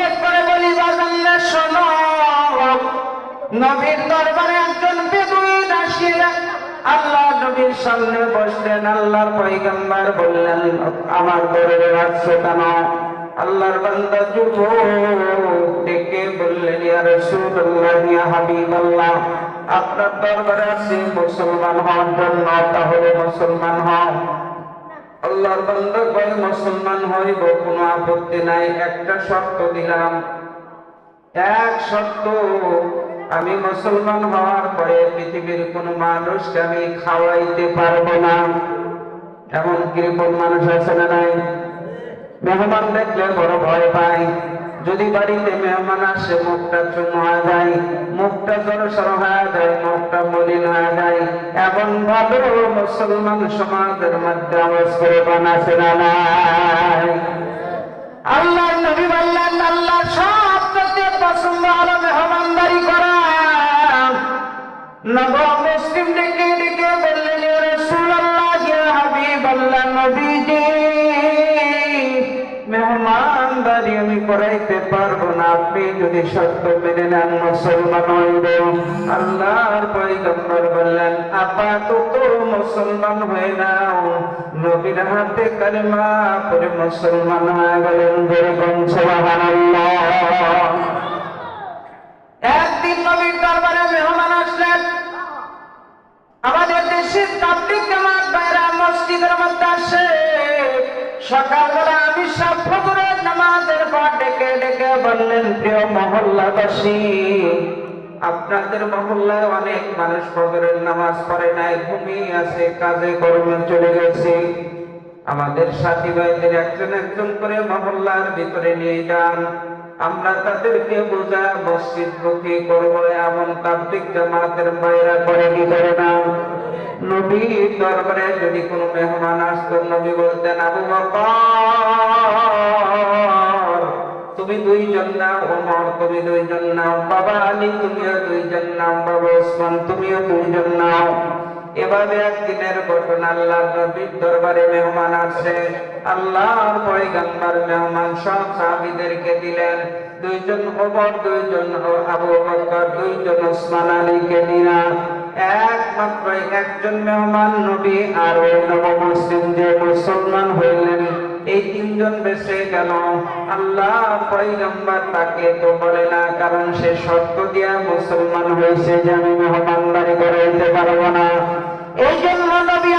এরপরে বলি বাজানরা শোনো, নবীর দরবারে একজন বেদুইন আসিয়া আল্লাহ নবীর সামনে বসলেন। আল্লাহর পয়গম্বর বললেন, আমার দরবারে আসছো কেন? আল্লাহর বান্দা যুবক ডেকে বললেন, ইয়া রাসূলুল্লাহ, ইয়া হাবিবাল্লাহ, আপনার দরবারে আসছি মুসলমান হওয়ার জন্য। তাহলে মুসলমান হও। আল্লাহর বান্দা কয়, মুসলমান হইব, কোনো আপত্তি নাই, একটা শর্ত দিলাম। এক শর্ত, আমি মুসলমান হওয়ার পরে পৃথিবীর কোন মানুষকে আমি খাওয়াইতে পারবো না। এমন কিরকম মানুষ আছে না নাই? মেহমান দেখলে বড় ভয় পায়। যদি বাড়িতে মেহমান আসে, মুখটা চুন হয়ে যায়, মুখটা জড়সড় হয়ে যায়, মুখটা মলিন হয়ে যায়। এমন ভাবে মুসলমান সমাজের মধ্যে আওয়াজ করে বানাছে না নাই? আল্লাহ নবী বললেন, আল্লাহ সবচেয়ে পছন্দ হলো মেহমানদারি করা। নবী মুসলিম ডেকে ডেকে বললেন, ইয়া রাসূলুল্লাহ, ইয়া হাবিবাল্লাহ, নবীজি, মেহমানদারি আমি করাইতে পারবো না, আপনি যদি শর্ত মেনে নেন মুসলমান হইব। আল্লাহর পয়গম্বর বললেন, আপাতত মুসলমান হয়ে নাও। নবীর হাতে কালেমা পড়ে মুসলমান হয়ে গেলেন। যেরকম সুবহানাল্লাহ। একদিন নবীর দরবারে মেহমান আসলেন। আমাদের দেশের তাবলীগ জামাত ভাইরা মসজিদের মধ্যে আসে। সকালবেলা আমি সব ফজরের নামাজের পর ডেকে ডেকে বললেন, প্রিয় মহল্লাবাসী, আপনাদের মহল্লায় অনেক মানুষ ফজরের নামাজ পড়ে নাই, ঘুমিয়ে আছে, কাজে কর্মে চলে গেছে। আমাদের সাথী ভাইদের একজন একজন করে মহল্লার ভিতরে নিয়ে যান, আমরা তাদেরকে বোঝা মসজিদমুখী করবো। এমন তাবলীগ জামাতের ভাইরা করে কি করে না? নবীর দরবারে যদি কোনো মেহমান আসতো, নবী বলতেন, আবু বকর তুমি দুইজন নাও, ওমর তুমি দুইজন নাও, বাবা আলী তুমিও দুইজন নাও, বাবা ওসমান তুমিও দুইজন নাও। এভাবে একদিনের ঘটনা। আল্লাহর নবীর দরবারে মেহমান আসে। আল্লাহর পয়গম্বর মেহমান সব সাহাবীদেরকে দিলেন। দুইজন ওমর, দুইজন আবু বকর, দুইজন ওসমান আলীকে দিলেন। একমাত্র একজন মেহমান নবী আর ওই নবমুসলিম যে মুসলমান হইলেন, এই তিনজন বেঁচে গেল। আল্লাহ পয়গম্বর তাকে তো বলে না, কারণ সে শর্ত দিয়া মুসলমান হয়েছে যে আমি মেহমানদারি করাইতে পারবো না। এই জন্য নবী